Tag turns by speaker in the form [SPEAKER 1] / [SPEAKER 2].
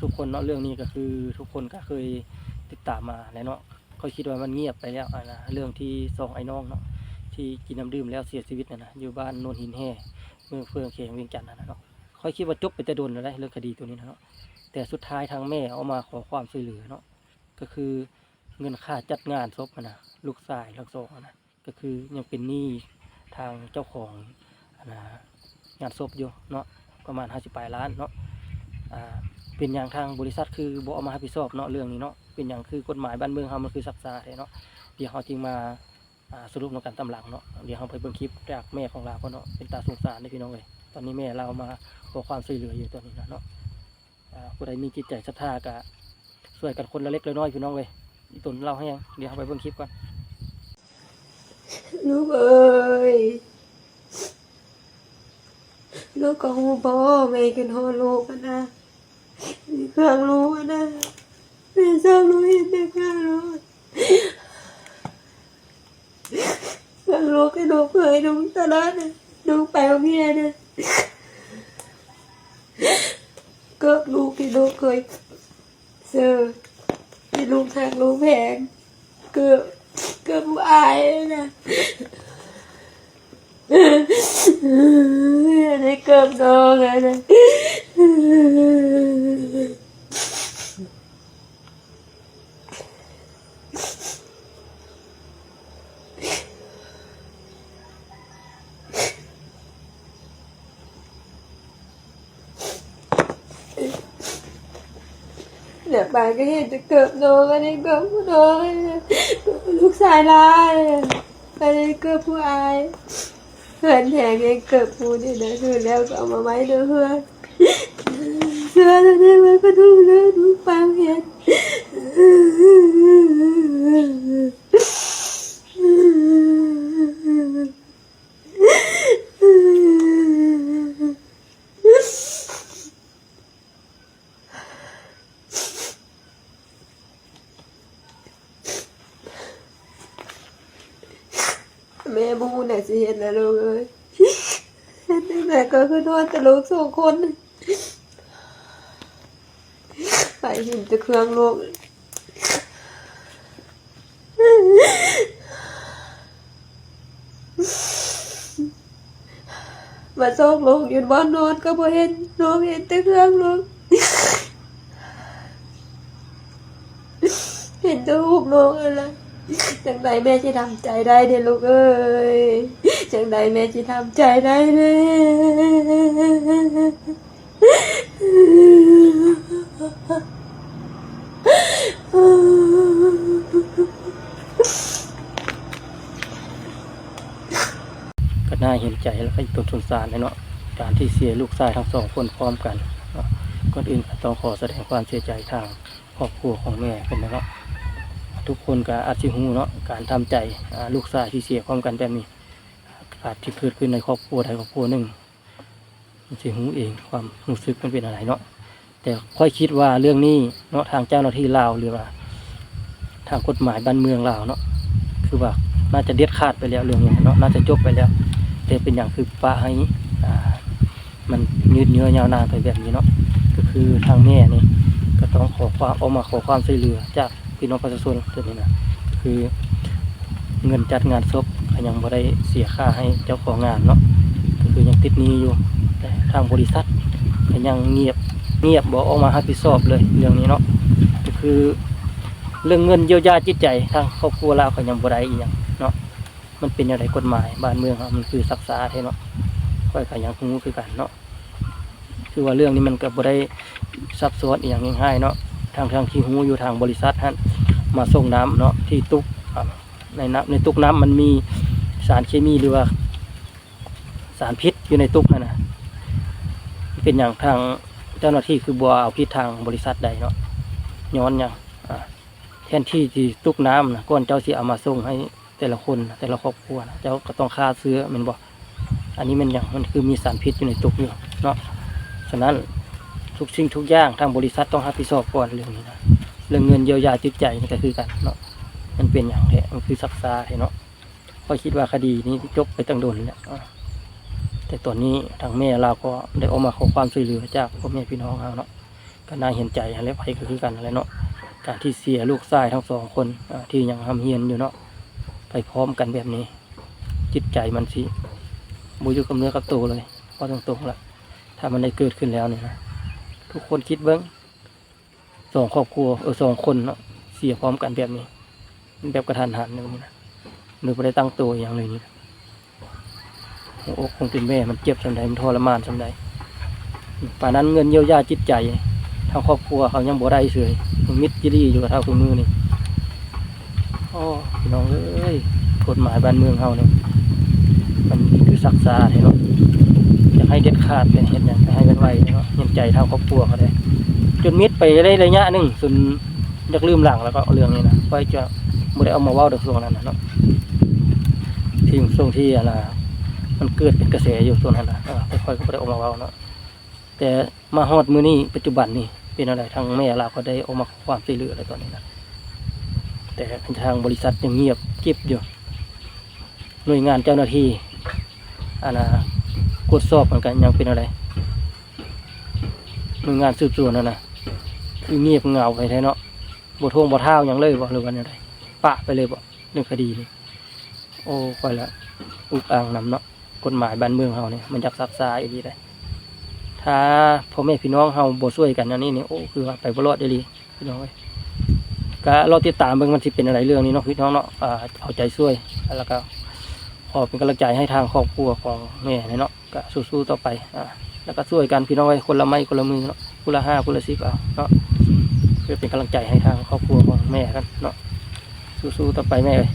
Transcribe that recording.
[SPEAKER 1] ทุกคนเนาะเรื่องนี้ก็คือทุกคนก็เคยติดตามมาแล้วเนาะเขาคิดว่ามันเงียบไปแล้วนะเรื่องที่2ไอ้น้องเนาะที่กินน้ำดื่มแล้วเสียชีวิตนะอยู่บ้านโนนหินแห่เมืองเฟืองเขงเวียงจันทน์นะเนาะค่อยคิดว่าจบไปแต่โดนแล้วเรื่องคดีตัวนี้นะเนาะแต่สุดท้ายทางแม่เอามาขอความช่วยเหลือเนาะก็คือเงินค่าจัดงานศพนะลูกชายทั้งสองนะก็คือยังเป็นหนี้ทางเจ้าของนะงานศพอยู่เนาะประมาณ50ปลายล้านเนาะเป็นอย่างทางบริษัทคือบ่เอามารับผิดชอบเนาะเรื่องนี้เนาะเป็นอย่างคือกฎหมายบ้านเมืองเฮามันคือศักดิ์ศาเนาะเดี๋ยวเฮาจึงมาสรุปในการตำหลังเนาะเดี๋ยวเฮาไปเบิ่งคลิปจากแม่ของเราเนาะเป็นตาสงสารพี่น้องเอ้ยตอนนี้แม่เรามาขอความช่วยเหลืออยู่ตอนนี้นะเนาะผู้ใดมีจิตใจศรัทธาก็ช่วยกันคนละเล็กละน้อยพี่น้องเอ้ยอีตนเล่าให้ยังเดี๋ยวเฮาไปเบิ่งคลิปก่อน
[SPEAKER 2] ลูกเอ้ยลูกก็หูบ่แม่กินฮอดลูกกันนะมีเครื่องรู้กันนะแม่เศร้ารู้เห็นแต่เครื่องรู้เครื่องรู้ก็ดูเคยดูตลอดนะดูไปโรงเรียนนะก็ลูกที่ลูกเคยเจอที่ลูกหักลูกแพงเกือบอายนะได้เกือบโดนเลยนะเนี่ยปายก็เห็นจะเกือบโดนกันได้เกือบโดนลูกชายลายไปได้เกือบผู้อายเพื่อนแทงเองเกิดพูดนี่นะคือแล้วก็เอามาไว้ด้วยเพื่อนเชื่อแล้วได้ไว้ก็ดูเลยดูฟังเห็นแม่บูน่ะสิเห็นนะลูกเอ้ยเห็นตั้งแต่ก็คือนอนแต่ลูก2 คนไปเห็นแต่เครื่องลูกมาส่งลูกอยู่บ้านนอนก็บ่เห็นลูกเห็นแต่เครื่องลูกเห็นแต่ลูกลูกอะไรจังใดแม่จะทำใจได้เด้ลูกเอ้ยจังใดแม่จะทำใจได้เด้
[SPEAKER 1] ก็น่าเห็นใจแล้วก็ตนสงสารเนาะการที่เสียลูกชายทั้ง2คนพร้อมกันก่อนอื่นก็ต้องขอแสดงความเสียใจทางครอบครัวของแม่เป็นเนาะทุกคนก็อาจสิฮู้เนาะการทำใจลูกชายที่เสียพร้อมกันแบบนี้อาจที่เกิดขึ้นในครอบครัวใดครอบครัวหนึ่งมันสิฮู้เองความรู้สึกมันเป็นอะไรเนาะแต่ค่อยคิดว่าเรื่องนี้เนาะทางเจ้าหน้าที่ลาวหรือว่าทางกฎหมายบ้านเมืองลาวเนาะคือว่าน่าจะเด็ดขาดไปแล้วเรื่องนี้เนาะน่าจะจบไปแล้วแต่เป็นอย่างคือปะให้มันยืดเยื้อยาวนานไปแบบนี้เนาะก็คือทางแม่นี่ก็ต้องขอความช่วยเหลือจากพี่น้องประชาชนตัวนี้นะคือเงินจัดงานศพก็ยังบ่ได้เสียค่าให้เจ้าของงานเนาะก็คือยังติดหนี้อยู่แต่ทางบริษัทก็ยังเงียบบ่ออกมารับผิดชอบเลยเรื่องนี้เนาะก็คือเรื่องเงินเยียวยาจิตใจทางครอบครัวเราก็ยังบ่ได้อีกอย่างเนาะมันเป็นอะไรกฎหมายบ้านเมืองครับมันคือศักดิ์ศาแท้เนาะค่อยก็ยังฮู้คือกันเนาะคือว่าเรื่องนี้มันก็บ่ได้ซับซ้อนอีกอย่างง่ายๆเนาะทางที่ฮู้อยู่ทางบริษัทท่านมาส่งน้ำเนาะที่ตุกในตุกน้ำมันมีสารเคมีหรือว่าสารพิษอยู่ในตุกนั่นนะเป็นอย่างทางเจ้าหน้าที่คือบัวเอาพิษทางบริษัทใดเนาะย้อนอย่างแทนที่ตุกน้ำนะก้อนเจ้าสิเอามาส่งให้แต่ละคนแต่ละครอบครัวนะเจ้าก็ต้องฆ่าเชื้อมันบอกอันนี้มันคือมีสารพิษอยู่ในตุกอยู่เนาะฉะนั้นทุกสิ่งทุกอย่างทางบริษัทต้องรับผิดชอบก่อนเรื่องนี้นะเรื่องเงินเยียวยาจิตใจนี่ก็คือกันเนาะมันเป็นอย่างแท้มันคือศักดิ์ศาเนาะพอคิดว่าคดีนี้จบไปตั้งโดนแล้วแต่ตอนนี้ทางแม่เราก็ได้ออกมาขอความช่วยเหลือจากพ่อแม่พี่น้องเราเนาะ ก็น่าเห็นใจและไผก็คือกันนั่นแหละเนาะการที่เสียลูกชายทั้งสองคนที่ยังทำเฮียนอยู่เนาะไปพร้อมกันแบบนี้ จิตใจมันสิบ่อยู่กับเนื้อกับตัวเลยเพราะตรงๆล่ะถ้ามันได้เกิดขึ้นแล้วเนี่ยนะทุกคนคิดเบิ่งสองครอบครัวสองคนเนาะเสียพร้อมกันแบบนี้แบบกระทันหันแบบนี้นะหรือบ่ได้ตั้งตัวอย่างเลยนี่นะหัวอกคงเป็นแม่มันเจ็บส่ำใดมันทรมานส่ำใดป่านนั้นเงินเยียวยาจิตใจทางครอบครัวเขายังบ่ได้เฉยมิดจิรีอยู่กับเท่าคุณมือนี่อ๋อพี่น้องเอ้ยกฎหมายบ้านเมืองเฮาเนี่ยมันคือศักดิ์ศาให้เนาะอยากให้เด็ดขาดเป็นเห็นอย่างให้เป็นไวเนาะเห็นใจทางครอบครัวเขาได้จนมิดไปได้ระยะหนึ่งจนอยากลืมหลังแล้วก็เอาเรื่องนี้นะไว้จะบ่ได้เอามาเว้าในช่วงนั้นนะเนาะที่ช่วงที่อะไรมันเกิดเป็นกระแสอยู่ช่วงนั้นนะค่อยๆก็บ่ได้เอามาเว้าเนาะแต่มาฮอดมื้อนี้ปัจจุบันนี่เป็นอะไรทางแม่เราก็ได้ออกมาขอความช่วยเหลืออะไรตอนนี้นะแต่ทางบริษัทยังเงียบเก็บอยู่หน่วยงานเจ้าหน้าที่กดสอบเหมือนกันยังเป็นอะไรหน่วยงานสืบสวนนะคือเงียบเงาไปแท้เนาะบ่ท่วงบ่เท้ายังเลยบ่หรือว่าอะไรปะไปเลยบ่เรื่องคดีนี่โอ้ไปละอุกอ่างนำเนาะกฎหมายบ้านเมืองเฮาเนี่ยมันจักซักซ้ายอีหลีได้ถ้าพ่อแม่พี่น้องเฮาบ่ช่วยกันอันนี้นี่โอ้คือว่าไปบ่รอดอีหลีพี่น้องเอ้ยก็รอติดตามเบิ่งมันสิเป็นอะไรเรื่องนี้เนาะพี่น้องเนาะเอาใจช่วยแล้วก็ขอเป็นกำลังใจให้ทางครอบครัวของแม่เนาะก็สู้ๆต่อไปแล้วก็ช่วยกันพี่น้องไว้คนละไม้คนละมือเนาะคนละ5คนละ10เอาเนาะเพื่อเป็นกำลังใจให้ทางครอบครัวของแม่กันเนาะสู้ๆต่อไปแม่เอ้ย